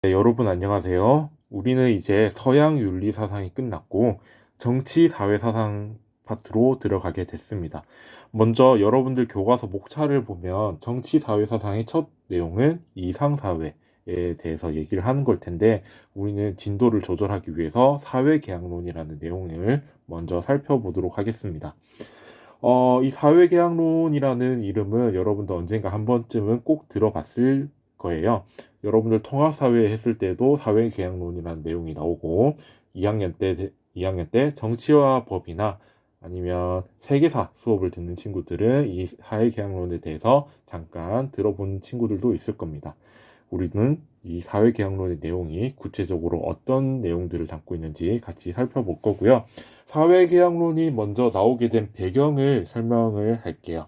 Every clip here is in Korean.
네, 여러분 안녕하세요. 우리는 이제 서양 윤리 사상이 끝났고 정치 사회 사상 파트로 들어가게 됐습니다. 먼저 여러분들 교과서 목차를 보면 정치 사회 사상의 첫 내용은 이상 사회에 대해서 얘기를 하는 걸 텐데 우리는 진도를 조절하기 위해서 사회 계약론이라는 내용을 먼저 살펴보도록 하겠습니다. 이 사회계약론이라는 이름은 여러분도 언젠가 한 번쯤은 꼭 들어봤을 거예요. 여러분들 통합사회 했을 때도 사회계약론이라는 내용이 나오고 2학년 때 정치와 법이나 아니면 세계사 수업을 듣는 친구들은 이 사회계약론에 대해서 잠깐 들어본 친구들도 있을 겁니다. 우리는 이 사회계약론의 내용이 구체적으로 어떤 내용들을 담고 있는지 같이 살펴볼 거고요. 사회계약론이 먼저 나오게 된 배경을 설명을 할게요.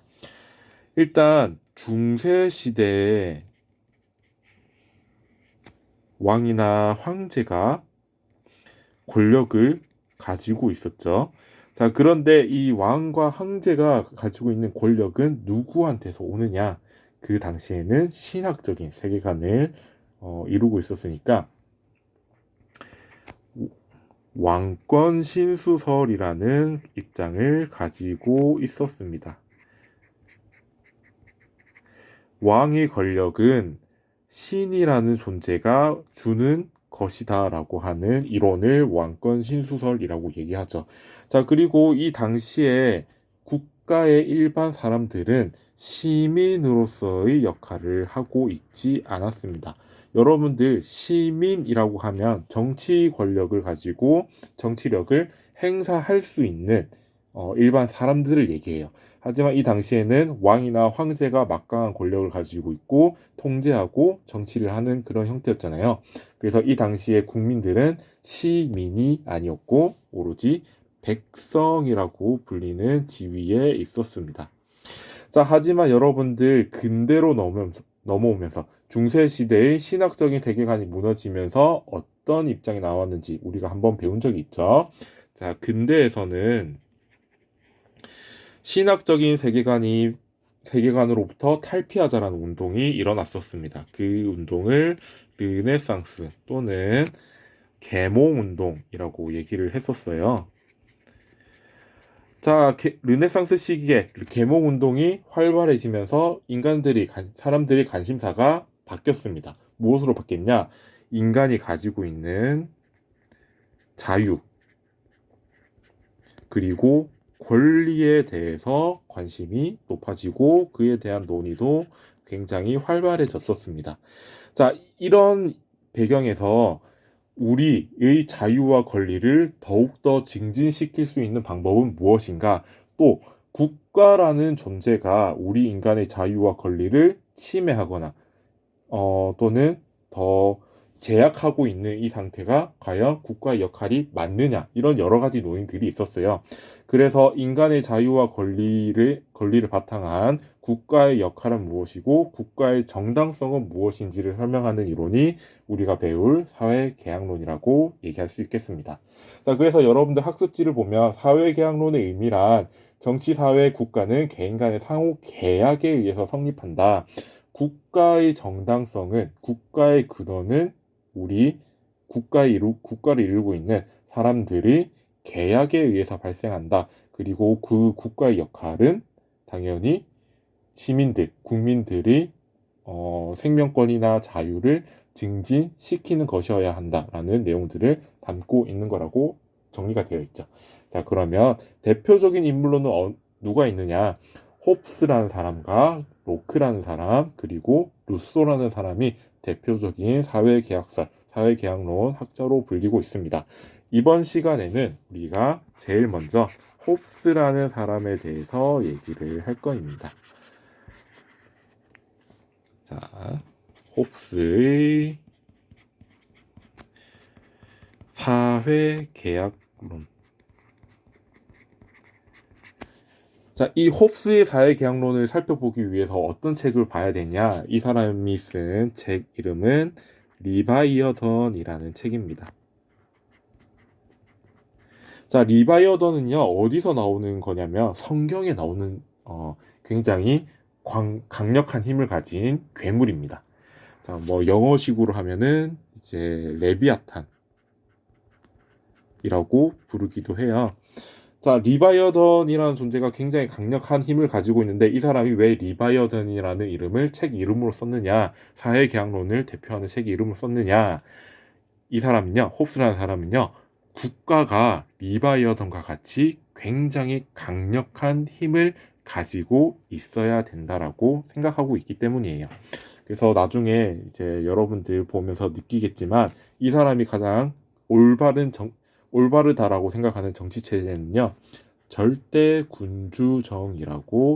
일단 중세 시대에 왕이나 황제가 권력을 가지고 있었죠. 자, 그런데 이 왕과 황제가 가지고 있는 권력은 누구한테서 오느냐? 그 당시에는 신학적인 세계관을 이루고 있었으니까 왕권 신수설이라는 입장을 가지고 있었습니다. 왕의 권력은 신이라는 존재가 주는 것이다라고 하는 이론을 왕권 신수설이라고 얘기하죠. 자, 그리고 이 당시에 국가의 일반 사람들은 시민으로서의 역할을 하고 있지 않았습니다. 여러분들 시민이라고 하면 정치 권력을 가지고 정치력을 행사할 수 있는 일반 사람들을 얘기해요. 하지만 이 당시에는 왕이나 황제가 막강한 권력을 가지고 있고 통제하고 정치를 하는 그런 형태였잖아요. 그래서 이 당시에 국민들은 시민이 아니었고 오로지 백성이라고 불리는 지위에 있었습니다. 자, 하지만 여러분들 근대로 넘어오면서 중세 시대의 신학적인 세계관이 무너지면서 어떤 입장이 나왔는지 우리가 한번 배운 적이 있죠. 자, 근대에서는 신학적인 세계관으로부터 탈피하자라는 운동이 일어났었습니다. 그 운동을 르네상스 또는 계몽 운동이라고 얘기를 했었어요. 자, 르네상스 시기에 계몽 운동이 활발해지면서 사람들의 관심사가 바뀌었습니다. 무엇으로 바뀌었냐? 인간이 가지고 있는 자유, 그리고 권리에 대해서 관심이 높아지고 그에 대한 논의도 굉장히 활발해졌었습니다. 자, 이런 배경에서 우리의 자유와 권리를 더욱더 증진시킬 수 있는 방법은 무엇인가? 또 국가라는 존재가 우리 인간의 자유와 권리를 침해하거나 또는 더 제약하고 있는 이 상태가 과연 국가의 역할이 맞느냐 이런 여러 가지 논의들이 있었어요. 그래서 인간의 자유와 권리를 바탕한 국가의 역할은 무엇이고 국가의 정당성은 무엇인지를 설명하는 이론이 우리가 배울 사회계약론이라고 얘기할 수 있겠습니다. 자, 그래서 여러분들 학습지를 보면 사회계약론의 의미란 정치, 사회, 국가는 개인 간의 상호 계약에 의해서 성립한다. 국가의 정당성은 국가의 근원은 우리 국가를 이루고 있는 사람들이 계약에 의해서 발생한다. 그리고 그 국가의 역할은 당연히 국민들이 생명권이나 자유를 증진시키는 것이어야 한다라는 내용들을 담고 있는 거라고 정리가 되어 있죠. 자, 그러면 대표적인 인물로는 누가 있느냐? 홉스라는 사람과 로크라는 사람, 그리고 루소라는 사람이 대표적인 사회계약론 학자로 불리고 있습니다. 이번 시간에는 우리가 제일 먼저 홉스라는 사람에 대해서 얘기를 할 겁니다. 자, 홉스의 사회계약론. 자, 이 홉스의 사회계약론을 살펴보기 위해서 어떤 책을 봐야 되냐? 이 사람이 쓴 책 이름은 리바이어던이라는 책입니다. 자, 리바이어던은요, 어디서 나오는 거냐면 성경에 나오는 굉장히 강력한 힘을 가진 괴물입니다. 자, 뭐 영어식으로 하면은 이제 레비아탄이라고 부르기도 해요. 자, 리바이어던이라는 존재가 굉장히 강력한 힘을 가지고 있는데 이 사람이 왜 리바이어던이라는 이름을 책 이름으로 썼느냐, 사회계약론을 대표하는 책 이름으로 썼느냐. 이 사람은요, 홉스라는 사람은요, 국가가 리바이어던과 같이 굉장히 강력한 힘을 가지고 있어야 된다라고 생각하고 있기 때문이에요. 그래서 나중에 이제 여러분들 보면서 느끼겠지만 이 사람이 가장 올바르다라고 생각하는 정치 체제는요, 절대 군주정이라고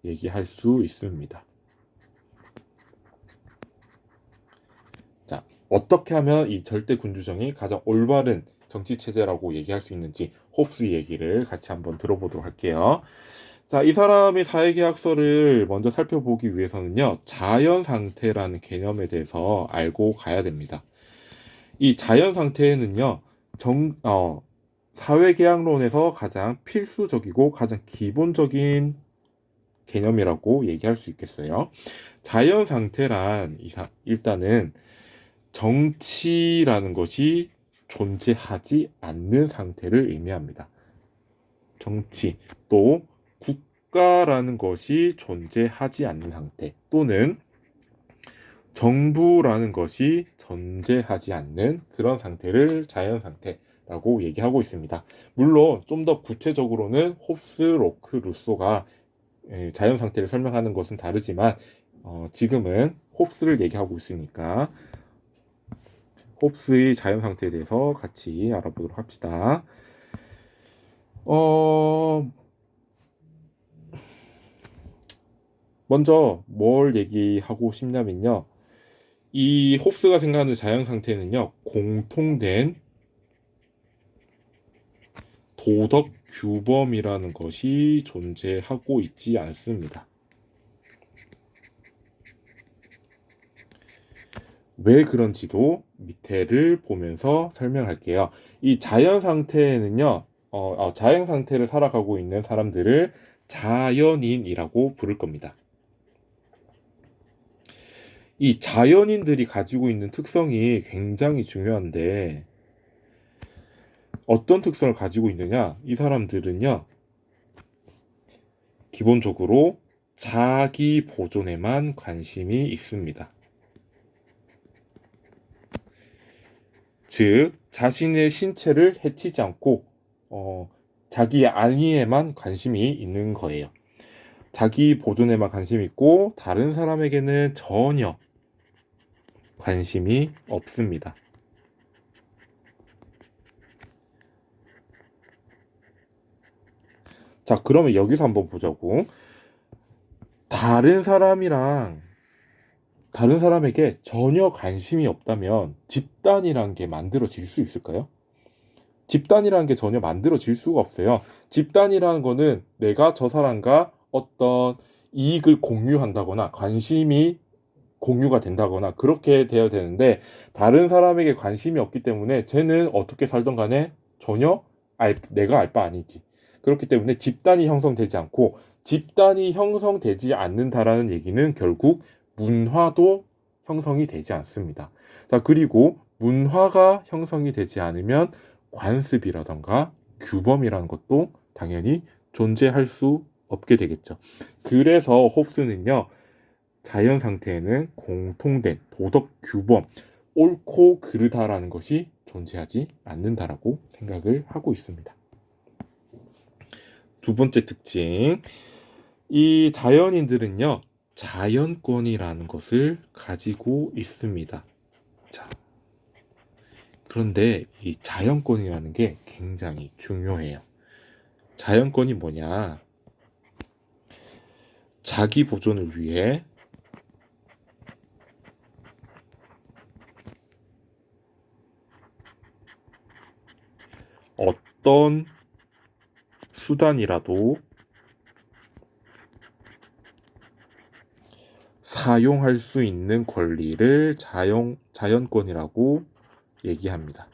얘기할 수 있습니다. 자, 어떻게 하면 이 절대 군주정이 가장 올바른 정치 체제라고 얘기할 수 있는지 홉스 얘기를 같이 한번 들어보도록 할게요. 자, 이 사람의 사회계약서를 먼저 살펴보기 위해서는요, 자연상태라는 개념에 대해서 알고 가야 됩니다. 이 자연상태는요, 사회계약론에서 가장 필수적이고 가장 기본적인 개념이라고 얘기할 수 있겠어요. 자연상태란 일단은 정치라는 것이 존재하지 않는 상태를 의미합니다. 정치, 또 국가라는 것이 존재하지 않는 상태, 또는 정부라는 것이 존재하지 않는 그런 상태를 자연상태라고 얘기하고 있습니다. 물론 좀 더 구체적으로는 홉스, 로크, 루소가 자연상태를 설명하는 것은 다르지만 지금은 홉스를 얘기하고 있으니까 홉스의 자연상태에 대해서 같이 알아보도록 합시다. 먼저 뭘 얘기하고 싶냐면요, 이 홉스가 생각하는 자연상태는요, 공통된 도덕 규범이라는 것이 존재하고 있지 않습니다. 왜 그런지도 밑에를 보면서 설명할게요. 이 자연상태에는요, 자연상태를 살아가고 있는 사람들을 자연인이라고 부를 겁니다. 이 자연인들이 가지고 있는 특성이 굉장히 중요한데 어떤 특성을 가지고 있느냐? 이 사람들은요, 기본적으로 자기 보존에만 관심이 있습니다. 즉, 자신의 신체를 해치지 않고 자기의 안위에만 관심이 있는 거예요. 자기 보존에만 관심이 있고 다른 사람에게는 전혀 관심이 없습니다. 자, 그러면 여기서 한번 보자고. 다른 사람에게 전혀 관심이 없다면 집단이란 게 만들어질 수 있을까요? 집단이라는 게 전혀 만들어질 수가 없어요. 집단이라는 거는 내가 저 사람과 어떤 이익을 공유한다거나 관심이 공유가 된다거나 그렇게 되어야 되는데 다른 사람에게 관심이 없기 때문에 쟤는 어떻게 살던 간에 전혀 내가 알 바 아니지. 그렇기 때문에 집단이 형성되지 않고, 집단이 형성되지 않는다라는 얘기는 결국 문화도 형성이 되지 않습니다. 자, 그리고 문화가 형성이 되지 않으면 관습이라던가 규범이라는 것도 당연히 존재할 수 없게 되겠죠. 그래서 홉스는요, 자연 상태에는 공통된 도덕 규범, 옳고 그르다라는 것이 존재하지 않는다라고 생각을 하고 있습니다. 두 번째 특징, 이 자연인들은요, 자연권이라는 것을 가지고 있습니다. 자, 그런데 이 자연권이라는 게 굉장히 중요해요. 자연권이 뭐냐? 자기 보존을 위해 어떤 수단이라도 사용할 수 있는 권리를 자연권이라고 얘기합니다.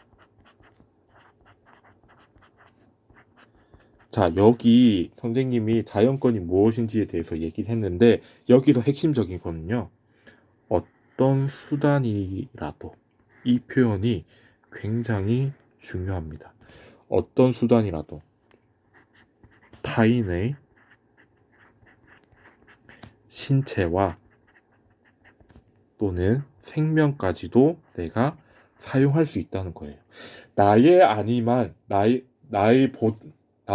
자, 여기 선생님이 자연권이 무엇인지에 대해서 얘기를 했는데 여기서 핵심적인 거는요, 어떤 수단이라도 이 표현이 굉장히 중요합니다. 어떤 수단이라도 타인의 신체와 또는 생명까지도 내가 사용할 수 있다는 거예요. 나의 안위만 나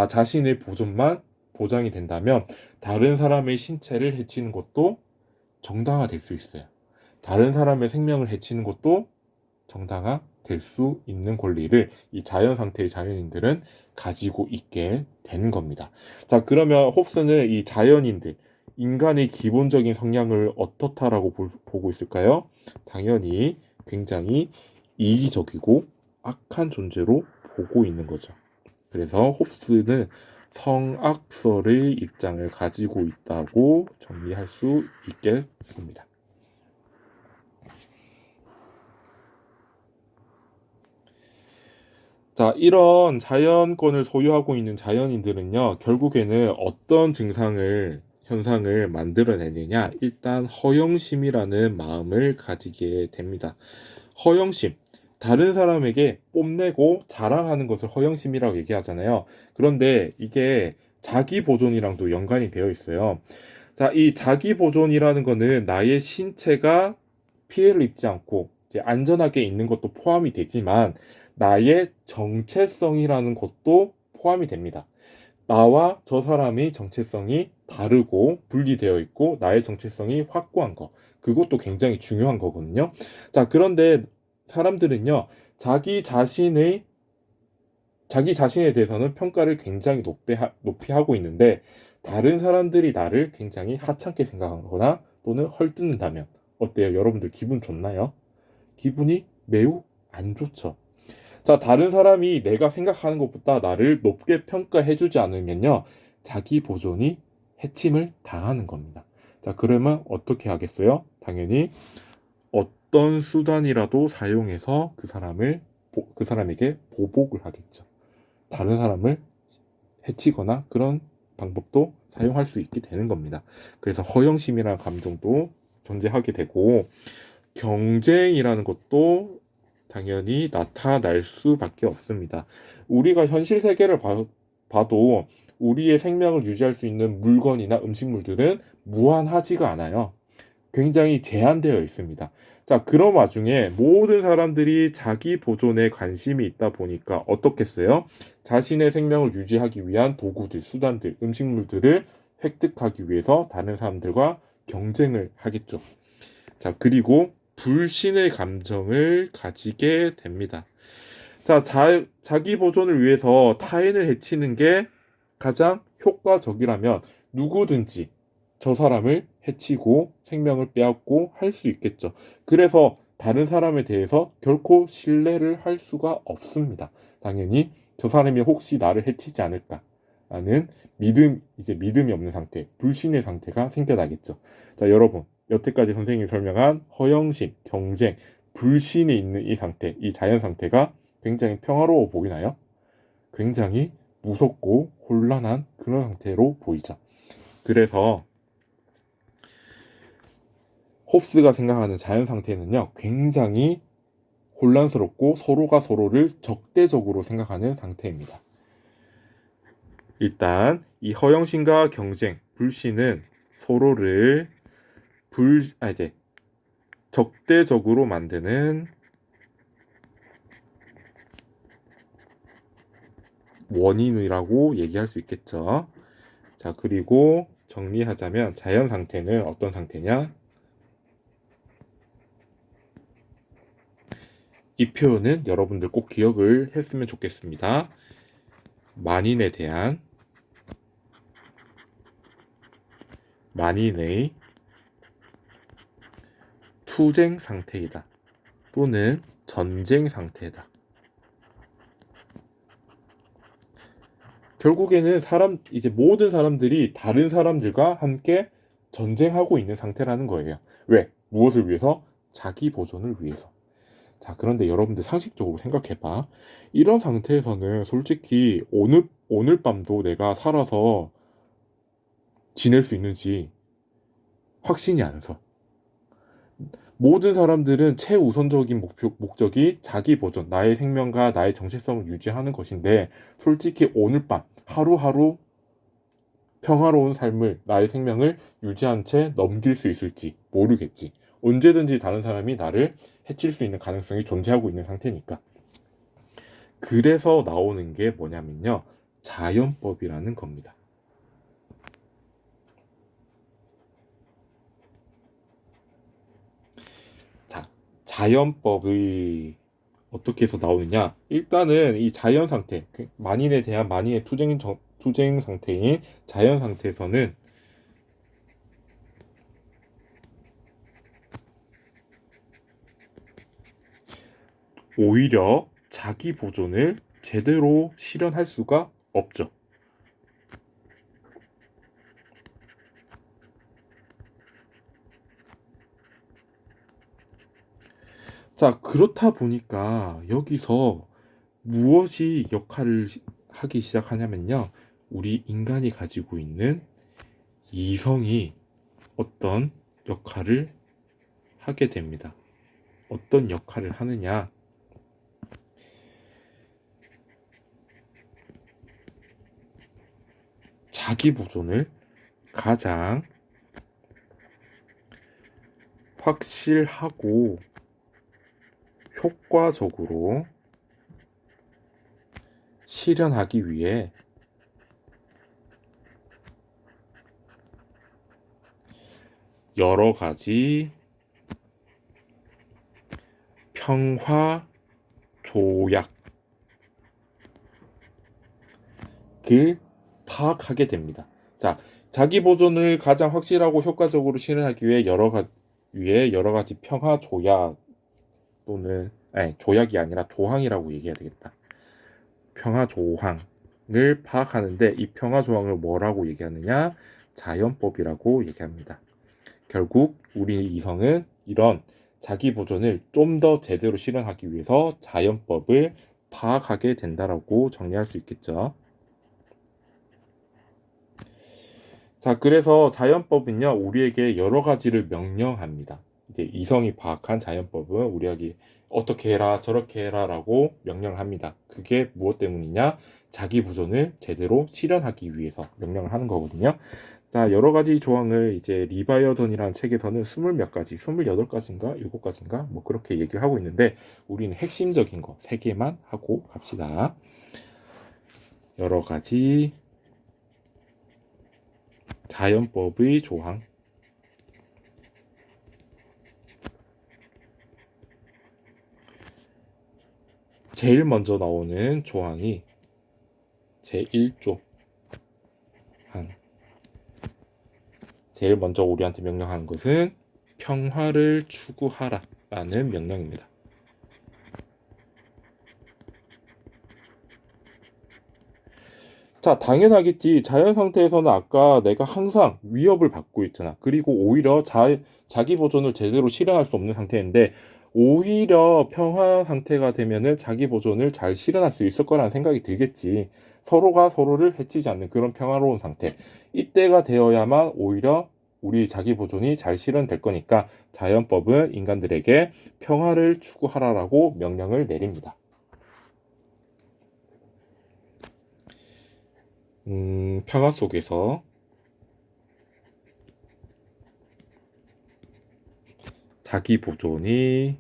자신의 보존만 보장이 된다면 다른 사람의 신체를 해치는 것도 정당화될 수 있어요. 다른 사람의 생명을 해치는 것도 정당화될 수 있는 권리를 이 자연 상태의 자연인들은 가지고 있게 되는 겁니다. 자, 그러면 홉스는 이 자연인들, 인간의 기본적인 성향을 어떻다라고 보고 있을까요? 당연히 굉장히 이기적이고 악한 존재로 보고 있는 거죠. 그래서 홉스는 성악설의 입장을 가지고 있다고 정리할 수 있겠습니다. 자, 이런 자연권을 소유하고 있는 자연인들은요, 결국에는 어떤 현상을 만들어내느냐, 일단 허영심이라는 마음을 가지게 됩니다. 허영심. 다른 사람에게 뽐내고 자랑하는 것을 허영심이라고 얘기하잖아요. 그런데 이게 자기 보존이랑도 연관이 되어 있어요. 자, 이 자기 보존이라는 거는 나의 신체가 피해를 입지 않고 이제 안전하게 있는 것도 포함이 되지만 나의 정체성이라는 것도 포함이 됩니다. 나와 저 사람의 정체성이 다르고 분리되어 있고 나의 정체성이 확고한 거. 그것도 굉장히 중요한 거거든요. 자, 그런데 사람들은요, 자기 자신에 대해서는 평가를 굉장히 높이 하고 있는데 다른 사람들이 나를 굉장히 하찮게 생각하거나 또는 헐뜯는다면 어때요? 여러분들 기분 좋나요? 기분이 매우 안 좋죠. 자, 다른 사람이 내가 생각하는 것보다 나를 높게 평가해주지 않으면요, 자기 보존이 해침을 당하는 겁니다. 자, 그러면 어떻게 하겠어요? 당연히 어떤 수단이라도 사용해서 그 사람에게 보복을 하겠죠. 다른 사람을 해치거나 그런 방법도 사용할 수 있게 되는 겁니다. 그래서 허영심이라는 감정도 존재하게 되고 경쟁이라는 것도 당연히 나타날 수밖에 없습니다. 우리가 현실 세계를 봐도 우리의 생명을 유지할 수 있는 물건이나 음식물들은 무한하지가 않아요. 굉장히 제한되어 있습니다. 자, 그런 와중에 모든 사람들이 자기 보존에 관심이 있다 보니까 어떻겠어요? 자신의 생명을 유지하기 위한 도구들, 수단들, 음식물들을 획득하기 위해서 다른 사람들과 경쟁을 하겠죠. 자, 그리고 불신의 감정을 가지게 됩니다. 자, 자기 보존을 위해서 타인을 해치는 게 가장 효과적이라면 누구든지 저 사람을 해치고 생명을 빼앗고 할 수 있겠죠. 그래서 다른 사람에 대해서 결코 신뢰를 할 수가 없습니다. 당연히 저 사람이 혹시 나를 해치지 않을까 하는 이제 믿음이 없는 상태, 불신의 상태가 생겨나겠죠. 자, 여러분, 여태까지 선생님이 설명한 허영심, 경쟁, 불신이 있는 이 상태, 이 자연 상태가 굉장히 평화로워 보이나요? 굉장히 무섭고 혼란한 그런 상태로 보이죠. 그래서 홉스가 생각하는 자연 상태는요, 굉장히 혼란스럽고 서로가 서로를 적대적으로 생각하는 상태입니다. 일단 이 허영심과 경쟁, 불신은 서로를 적대적으로 만드는 원인이라고 얘기할 수 있겠죠. 자, 그리고 정리하자면 자연 상태는 어떤 상태냐? 이 표현은 여러분들 꼭 기억을 했으면 좋겠습니다. 만인의 투쟁 상태이다. 또는 전쟁 상태다. 결국에는 이제 모든 사람들이 다른 사람들과 함께 전쟁하고 있는 상태라는 거예요. 왜? 무엇을 위해서? 자기 보존을 위해서. 자, 그런데 여러분들 상식적으로 생각해봐. 이런 상태에서는 솔직히 오늘 밤도 내가 살아서 지낼 수 있는지 확신이 안 서. 모든 사람들은 최우선적인 목적이 자기 보존, 나의 생명과 나의 정체성을 유지하는 것인데, 솔직히 오늘 밤, 하루하루 평화로운 삶을, 나의 생명을 유지한 채 넘길 수 있을지 모르겠지. 언제든지 다른 사람이 나를 해칠 수 있는 가능성이 존재하고 있는 상태니까. 그래서 나오는 게 뭐냐면요. 자연법이라는 겁니다. 자, 자연법의 어떻게 해서 나오느냐? 일단은 이 자연 상태, 만인에 대한 만인의 투쟁 상태인 자연 상태에서는 오히려 자기 보존을 제대로 실현할 수가 없죠. 자, 그렇다 보니까 여기서 무엇이 역할을 하기 시작하냐면요. 우리 인간이 가지고 있는 이성이 어떤 역할을 하게 됩니다. 어떤 역할을 하느냐? 자기 보존을 가장 확실하고 효과적으로 실현하기 위해 여러 가지 평화 조약을 파악하게 됩니다. 자, 자기 보존을 가장 확실하고 효과적으로 실현하기 위해 여러 가지 평화 조약 또는 아니, 조약이 아니라 조항이라고 얘기해야 되겠다. 평화 조항을 파악하는데 이 평화 조항을 뭐라고 얘기하느냐? 자연법이라고 얘기합니다. 결국 우리 이성은 이런 자기 보존을 좀 더 제대로 실현하기 위해서 자연법을 파악하게 된다라고 정리할 수 있겠죠. 자, 그래서 자연법은요, 우리에게 여러 가지를 명령합니다. 이제 이성이 파악한 자연법은 우리에게 어떻게 해라, 저렇게 해라라고 명령을 합니다. 그게 무엇 때문이냐? 자기 보존을 제대로 실현하기 위해서 명령을 하는 거거든요. 자, 여러 가지 조항을 이제 리바이어던이라는 책에서는 20몇 가지, 28가지인가, 7가지인가, 뭐 그렇게 얘기를 하고 있는데, 우리는 핵심적인 거 3개만 하고 갑시다. 여러 가지 자연법의 조항. 제일 먼저 나오는 조항이 제1조 항. 제일 먼저 우리한테 명령하는 것은 평화를 추구하라 라는 명령입니다. 자, 당연하겠지. 자연 상태에서는 아까 내가 항상 위협을 받고 있잖아. 그리고 오히려 자기 보존을 제대로 실현할 수 없는 상태인데, 오히려 평화 상태가 되면은 자기 보존을 잘 실현할 수 있을 거라는 생각이 들겠지. 서로가 서로를 해치지 않는 그런 평화로운 상태. 이때가 되어야만 오히려 우리 자기 보존이 잘 실현될 거니까 자연법은 인간들에게 평화를 추구하라라고 명령을 내립니다. 평화 속에서 자기 보존이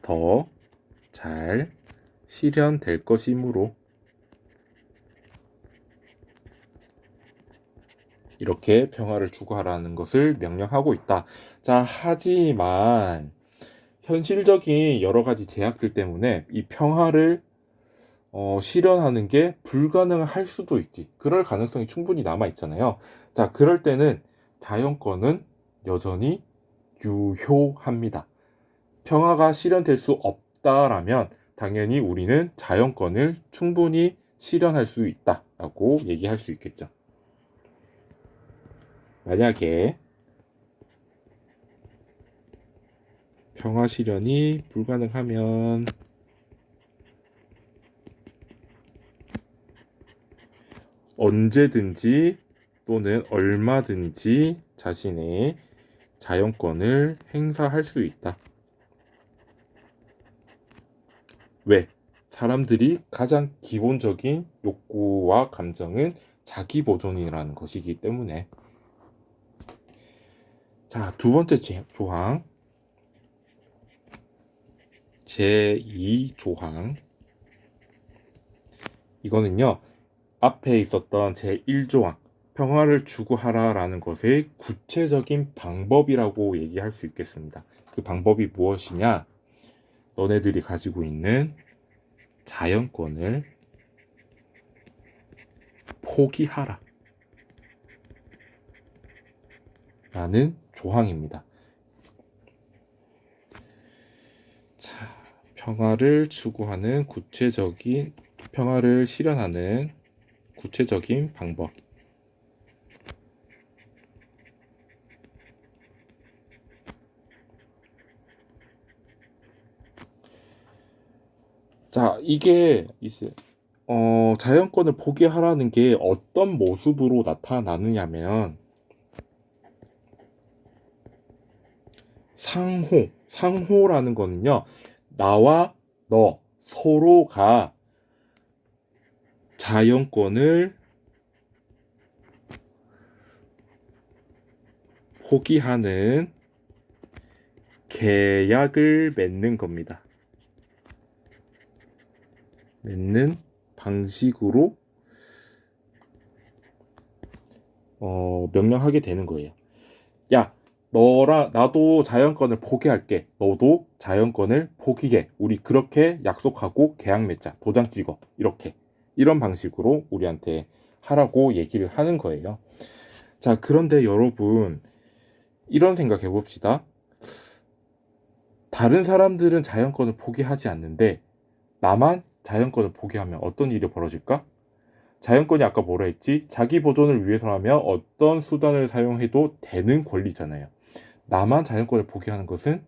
더 잘 실현될 것이므로 이렇게 평화를 추구하라는 것을 명령하고 있다. 자, 하지만 현실적인 여러 가지 제약들 때문에 이 평화를 실현하는 게 불가능할 수도 있지. 그럴 가능성이 충분히 남아 있잖아요. 자, 그럴 때는 자연권은 여전히 유효합니다. 평화가 실현될 수 없다라면 당연히 우리는 자연권을 충분히 실현할 수 있다라고 얘기할 수 있겠죠. 만약에 평화 실현이 불가능하면 언제든지 또는 얼마든지 자신의 자연권을 행사할 수 있다. 왜? 사람들이 가장 기본적인 욕구와 감정은 자기 보존이라는 것이기 때문에. 자, 두 번째 조항. 제2조항. 이거는요, 앞에 있었던 제1조항, 평화를 추구하라라는 것의 구체적인 방법이라고 얘기할 수 있겠습니다. 그 방법이 무엇이냐? 너네들이 가지고 있는 자연권을 포기하라 라는 조항입니다. 자, 평화를 실현하는 구체적인 방법. 자, 이게 이제 자연권을 포기하라는 게 어떤 모습으로 나타나느냐면 상호라는 거는요, 나와 너 서로가 자연권을 포기하는 계약을 맺는 겁니다. 맺는 방식으로 명령하게 되는 거예요. 야, 나도 자연권을 포기할게. 너도 자연권을 포기해. 우리 그렇게 약속하고 계약 맺자. 도장 찍어. 이런 방식으로 우리한테 하라고 얘기를 하는 거예요. 자, 그런데 여러분, 이런 생각 해봅시다. 다른 사람들은 자연권을 포기하지 않는데 나만 자연권을 포기하면 어떤 일이 벌어질까? 자연권이 아까 뭐라 했지? 자기 보존을 위해서라면 어떤 수단을 사용해도 되는 권리잖아요. 나만 자연권을 포기하는 것은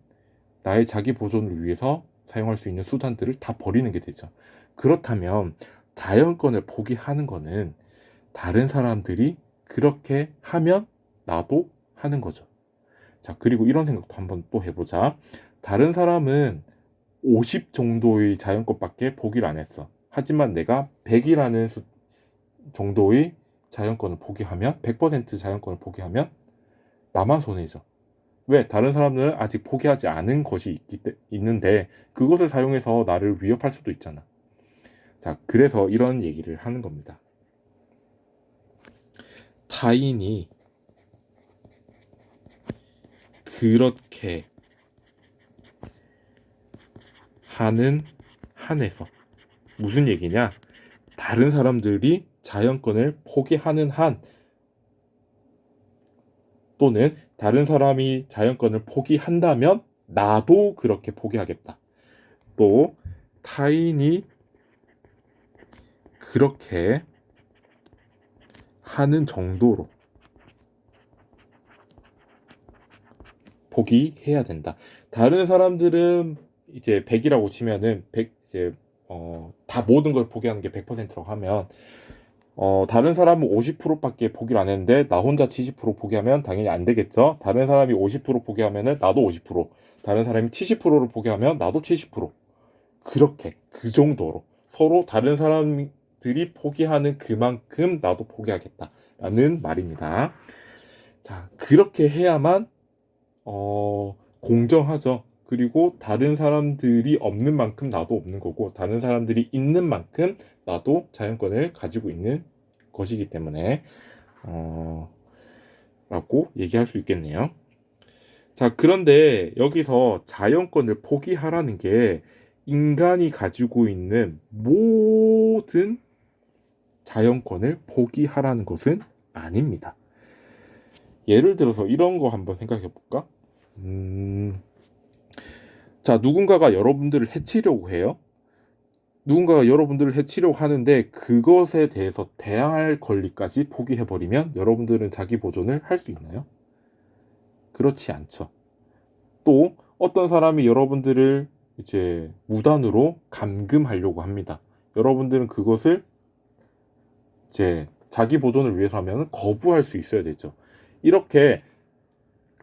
나의 자기 보존을 위해서 사용할 수 있는 수단들을 다 버리는 게 되죠. 그렇다면 자연권을 포기하는 거는 다른 사람들이 그렇게 하면 나도 하는 거죠. 자, 그리고 이런 생각도 한번 또 해보자. 다른 사람은 50 정도의 자연권밖에 포기를 안 했어. 하지만 내가 100이라는 정도의 자연권을 포기하면, 100% 자연권을 포기하면 나만 손해죠. 왜? 다른 사람들은 아직 포기하지 않은 것이 있는데 그것을 사용해서 나를 위협할 수도 있잖아. 자, 그래서 이런 얘기를 하는 겁니다. 타인이 그렇게 하는 한에서, 무슨 얘기냐? 다른 사람들이 자연권을 포기하는 한, 또는 다른 사람이 자연권을 포기한다면 나도 그렇게 포기하겠다. 또 타인이 그렇게 하는 정도로 포기해야 된다. 다른 사람들은 이제 100이라고 치면은 100 이제 다 모든 걸 포기하는 게 100%라고 하면 다른 사람은 50%밖에 포기를 안 했는데 나 혼자 70% 포기하면 당연히 안 되겠죠. 다른 사람이 50% 포기하면은 나도 50%, 다른 사람이 70%를 포기하면 나도 70%. 그렇게 그 정도로 서로 다른 사람들이 포기하는 그만큼 나도 포기하겠다라는 말입니다. 자, 그렇게 해야만 공정하죠. 그리고 다른 사람들이 없는 만큼 나도 없는 거고, 다른 사람들이 있는 만큼 나도 자연권을 가지고 있는 것이기 때문에 라고 얘기할 수 있겠네요. 자, 그런데 여기서 자연권을 포기하라는 게 인간이 가지고 있는 모든 자연권을 포기하라는 것은 아닙니다. 예를 들어서 이런 거 한번 생각해 볼까? 자, 누군가가 여러분들을 해치려고 해요. 누군가가 여러분들을 해치려고 하는데 그것에 대해서 대항할 권리까지 포기해버리면 여러분들은 자기 보존을 할 수 있나요? 그렇지 않죠. 또 어떤 사람이 여러분들을 이제 무단으로 감금하려고 합니다. 여러분들은 그것을 이제 자기 보존을 위해서 하면 거부할 수 있어야 되죠. 이렇게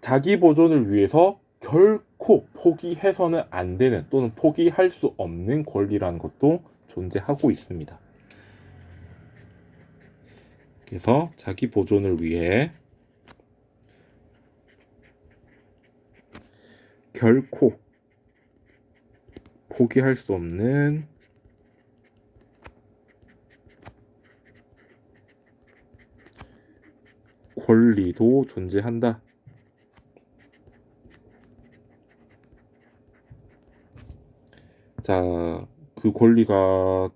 자기 보존을 위해서 결코 포기해서는 안 되는 또는 포기할 수 없는 권리라는 것도 존재하고 있습니다. 그래서 자기 보존을 위해 결코 포기할 수 없는 권리도 존재한다. 자, 그 권리가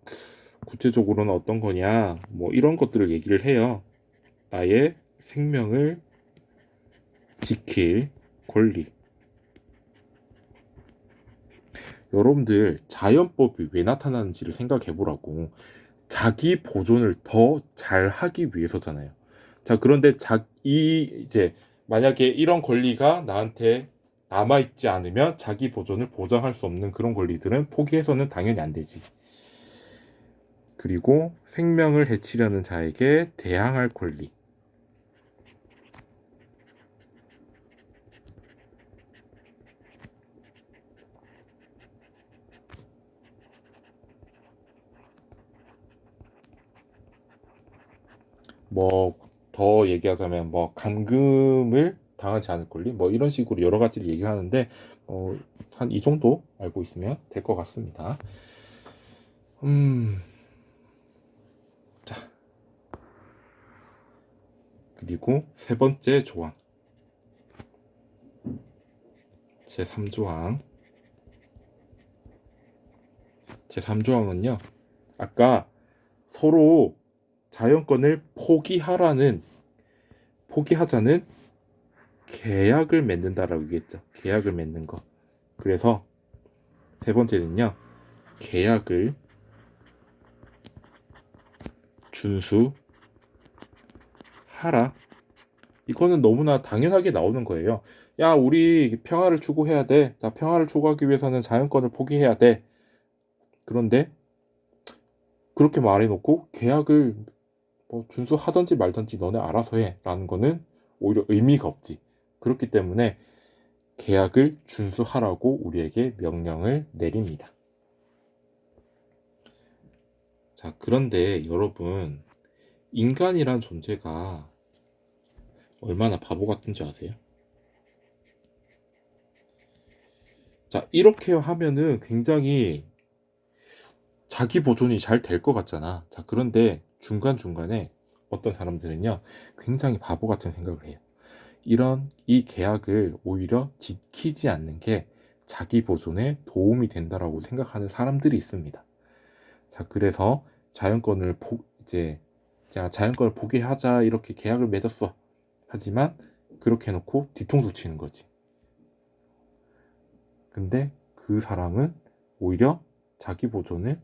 구체적으로는 어떤 거냐? 뭐 이런 것들을 얘기를 해요. 나의 생명을 지킬 권리. 여러분들 자연법이 왜 나타나는지를 생각해 보라고. 자기 보존을 더 잘하기 위해서잖아요. 자, 그런데 이제 만약에 이런 권리가 나한테 남아있지 않으면 자기 보존을 보장할 수 없는 그런 권리들은 포기해서는 당연히 안 되지. 그리고 생명을 해치려는 자에게 대항할 권리. 뭐 더 얘기하자면 뭐 감금을 당하지 않을 권리 뭐 이런 식으로 여러 가지를 얘기를 하는데 한 이 정도 알고 있으면 될 것 같습니다. 자, 그리고 세 번째 조항 제3조항 제3조항은요 아까 서로 자연권을 포기하자는 계약을 맺는다라고 얘기했죠. 계약을 맺는 거. 그래서 세 번째는요. 계약을 준수하라. 이거는 너무나 당연하게 나오는 거예요. 야, 우리 평화를 추구해야 돼. 자, 평화를 추구하기 위해서는 자연권을 포기해야 돼. 그런데 그렇게 말해놓고 계약을 뭐 준수하든지 말든지 너네 알아서 해. 라는 거는 오히려 의미가 없지. 그렇기 때문에 계약을 준수하라고 우리에게 명령을 내립니다. 자, 그런데 여러분, 인간이란 존재가 얼마나 바보 같은지 아세요? 자, 이렇게 하면은 굉장히 자기 보존이 잘 될 것 같잖아. 자, 그런데 중간중간에 어떤 사람들은요, 굉장히 바보 같은 생각을 해요. 이 계약을 오히려 지키지 않는 게 자기 보존에 도움이 된다라고 생각하는 사람들이 있습니다. 자, 그래서 이제 자, 자연권을 포기하자 이렇게 계약을 맺었어. 하지만 그렇게 해놓고 뒤통수 치는 거지. 근데 그 사람은 오히려 자기 보존을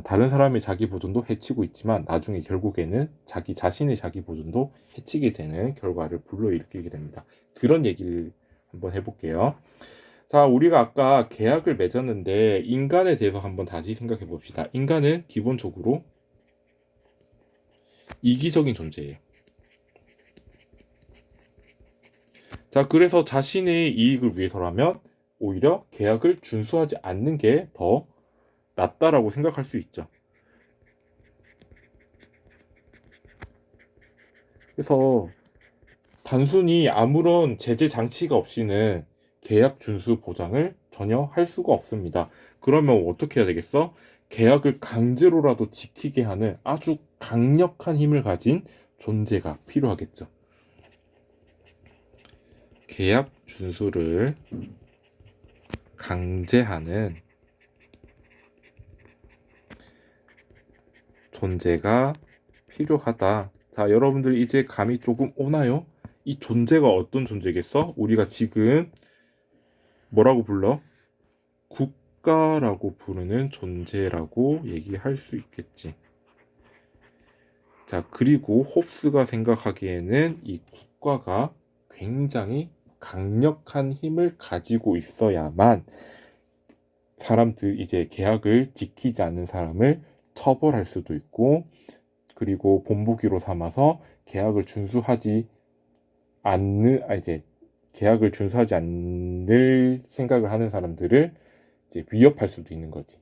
다른 사람의 자기 보존도 해치고 있지만 나중에 결국에는 자기 자신의 자기 보존도 해치게 되는 결과를 불러일으키게 됩니다. 그런 얘기를 한번 해볼게요. 자, 우리가 아까 계약을 맺었는데 인간에 대해서 한번 다시 생각해 봅시다. 인간은 기본적으로 이기적인 존재예요. 자, 그래서 자신의 이익을 위해서라면 오히려 계약을 준수하지 않는 게 더 낫다라고 생각할 수 있죠. 그래서 단순히 아무런 제재 장치가 없이는 계약 준수 보장을 전혀 할 수가 없습니다. 그러면 어떻게 해야 되겠어? 계약을 강제로라도 지키게 하는 아주 강력한 힘을 가진 존재가 필요하겠죠. 계약 준수를 강제하는 존재가 필요하다. 자, 여러분들 이제 감이 조금 오나요? 이 존재가 어떤 존재겠어? 우리가 지금 뭐라고 불러? 국가라고 부르는 존재라고 얘기할 수 있겠지. 자, 그리고 홉스가 생각하기에는 이 국가가 굉장히 강력한 힘을 가지고 있어야만 이제 계약을 지키지 않는 사람을 처벌할 수도 있고, 그리고 본보기로 삼아서 계약을 준수하지 이제 계약을 준수하지 않을 생각을 하는 사람들을 이제 위협할 수도 있는 거지.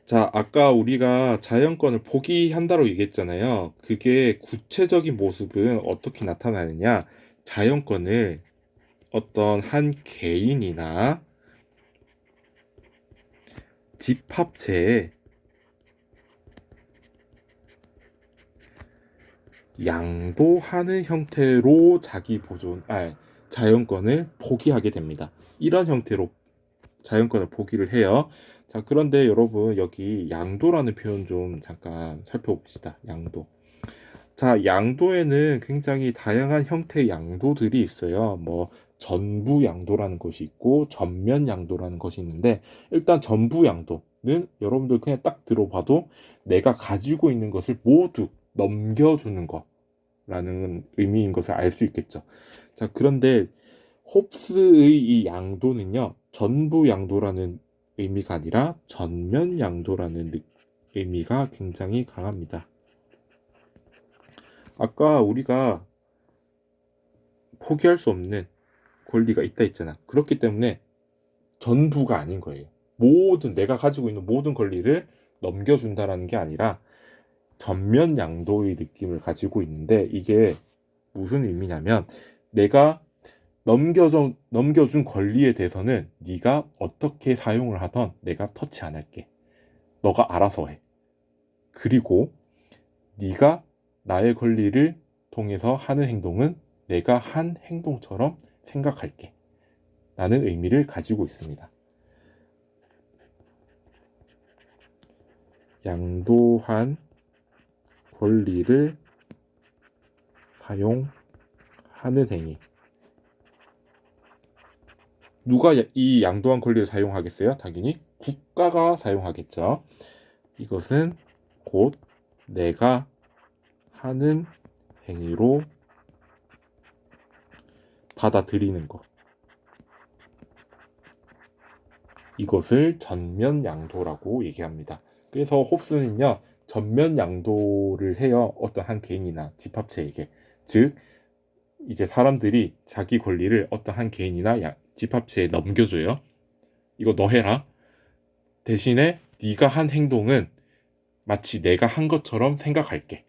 자, 아까 우리가 자연권을 포기한다고 얘기했잖아요. 그게 구체적인 모습은 어떻게 나타나느냐? 자연권을 어떤 한 개인이나 집합체에 양도하는 형태로 자연권을 포기하게 됩니다. 이런 형태로 자연권을 포기를 해요. 자, 그런데 여러분 여기 양도라는 표현 좀 잠깐 살펴봅시다. 양도. 자, 양도에는 굉장히 다양한 형태의 양도들이 있어요. 뭐 전부 양도라는 것이 있고 전면 양도라는 것이 있는데 일단 전부 양도는 여러분들 그냥 딱 들어봐도 내가 가지고 있는 것을 모두 넘겨주는 거라는 의미인 것을 알 수 있겠죠. 자, 그런데 홉스의 이 양도는요, 전부 양도라는 의미가 아니라 전면 양도라는 의미가 굉장히 강합니다. 아까 우리가 포기할 수 없는 권리가 있다 했잖아. 그렇기 때문에 전부가 아닌 거예요. 내가 가지고 있는 모든 권리를 넘겨준다라는 게 아니라 전면 양도의 느낌을 가지고 있는데 이게 무슨 의미냐면 내가 넘겨준 권리에 대해서는 네가 어떻게 사용을 하던 내가 터치 안 할게. 너가 알아서 해. 그리고 네가 나의 권리를 통해서 하는 행동은 내가 한 행동처럼 생각할게. 라는 의미를 가지고 있습니다. 양도한 권리를 사용하는 행위. 누가 이 양도한 권리를 사용하겠어요? 당연히 국가가 사용하겠죠. 이것은 곧 내가 하는 행위로 받아들이는 것. 이것을 전면 양도라고 얘기합니다. 그래서 홉스는요, 전면 양도를 해요. 어떤 한 개인이나 집합체에게. 즉, 이제 사람들이 자기 권리를 어떤 한 개인이나 집합체에 넘겨줘요. 이거 너 해라. 대신에 네가 한 행동은 마치 내가 한 것처럼 생각할게.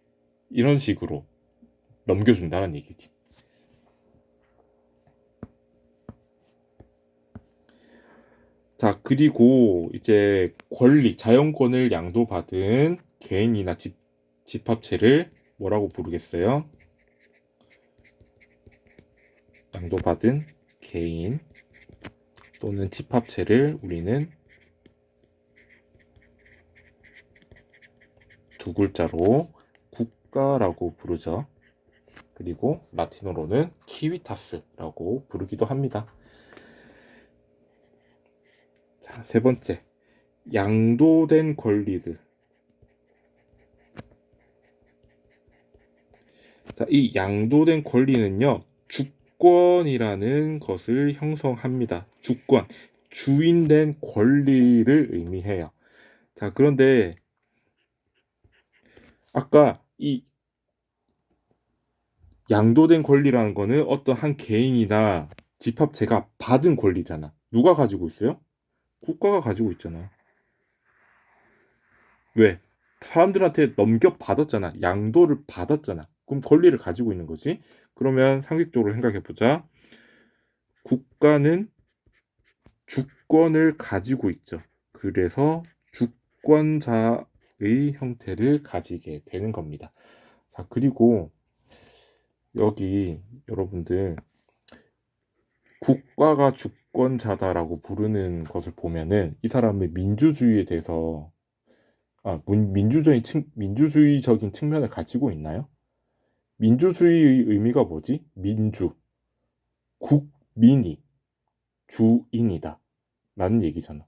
이런 식으로 넘겨준다는 얘기지. 자, 그리고 이제 자연권을 양도받은 개인이나 집합체를 뭐라고 부르겠어요? 양도받은 개인 또는 집합체를 우리는 두 글자로 국가라고 부르죠. 그리고 라틴어로는 키위타스라고 부르기도 합니다. 자, 세 번째. 양도된 권리들. 자, 이 양도된 권리는요, 주권이라는 것을 형성합니다. 주권, 주인된 권리를 의미해요. 자, 그런데 아까 이 양도된 권리라는 거는 어떤 한 개인이나 집합체가 받은 권리잖아. 누가 가지고 있어요? 국가가 가지고 있잖아. 왜? 사람들한테 넘겨받았잖아. 양도를 받았잖아. 그럼 권리를 가지고 있는 거지. 그러면 상식적으로 생각해보자. 국가는 주권을 가지고 있죠. 그래서 주권자의 형태를 가지게 되는 겁니다. 자, 그리고 여기 여러분들 국가가 주권자다라고 부르는 것을 보면은 이 사람의 민주주의에 대해서 민주주의적인 측면을 가지고 있나요? 민주주의의 의미가 뭐지? 국민이 주인이다 라는 얘기잖아.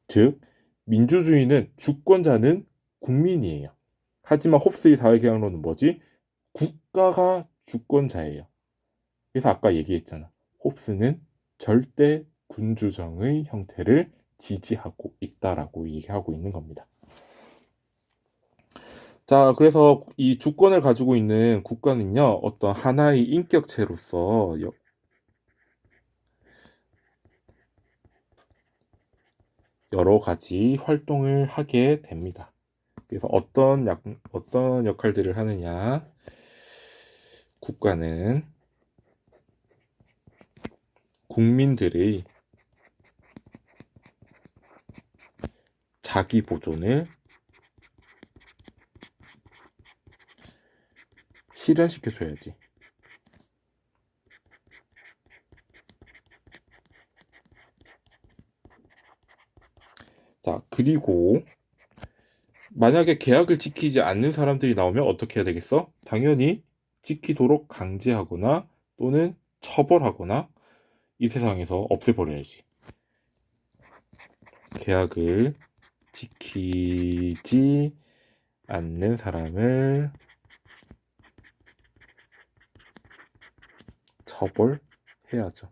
즉 민주주의는 주권자는 국민이에요. 하지만 홉스의 사회계약론은 뭐지? 국가가 주권자예요. 그래서 아까 얘기했잖아. 홉스는 절대 군주정의 형태를 지지하고 있다라고 얘기하고 있는 겁니다. 자, 그래서 이 주권을 가지고 있는 국가는요, 어떤 하나의 인격체로서 여러 가지 활동을 하게 됩니다. 그래서 어떤 역할들을 하느냐? 국가는 국민들의 자기 보존을 실현시켜 줘야지. 자, 그리고 만약에 계약을 지키지 않는 사람들이 나오면 어떻게 해야 되겠어? 당연히 지키도록 강제하거나 또는 처벌하거나 이 세상에서 없애버려야지. 계약을 지키지 않는 사람을 처벌해야죠.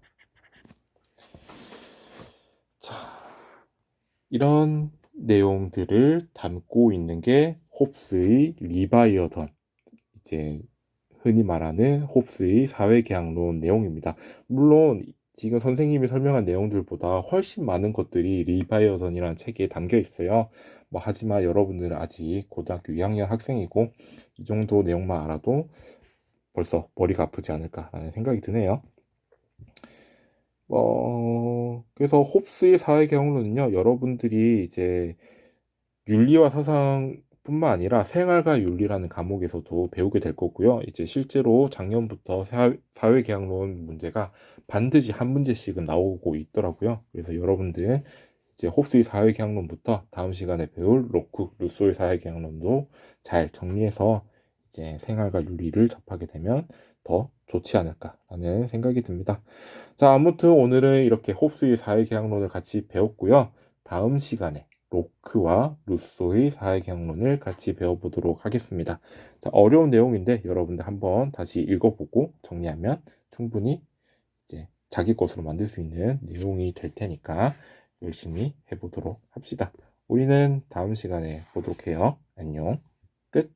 자, 이런 내용들을 담고 있는 게 홉스의 리바이어던, 이제 흔히 말하는 홉스의 사회계약론 내용입니다. 물론 지금 선생님이 설명한 내용들보다 훨씬 많은 것들이 리바이어던이라는 책에 담겨 있어요. 하지만 여러분들은 아직 고등학교 2학년 학생이고 이 정도 내용만 알아도 벌써 머리가 아프지 않을까라는 생각이 드네요. 그래서 홉스의 사회계약론은요, 여러분들이 이제 윤리와 사상뿐만 아니라 생활과 윤리라는 과목에서도 배우게 될 거고요. 이제 실제로 작년부터 사회계약론 문제가 반드시 한 문제씩은 나오고 있더라고요. 그래서 여러분들 이제 홉스의 사회계약론부터 다음 시간에 배울 로크, 루소의 사회계약론도 잘 정리해서 이제 생활과 윤리를 접하게 되면 더 좋지 않을까라는 생각이 듭니다. 자, 아무튼 오늘은 이렇게 홉스의 사회계약론을 같이 배웠고요. 다음 시간에 로크와 루소의 사회계약론을 같이 배워보도록 하겠습니다. 자, 어려운 내용인데 여러분들 한번 다시 읽어보고 정리하면 충분히 이제 자기 것으로 만들 수 있는 내용이 될 테니까 열심히 해보도록 합시다. 우리는 다음 시간에 보도록 해요. 안녕. 끝.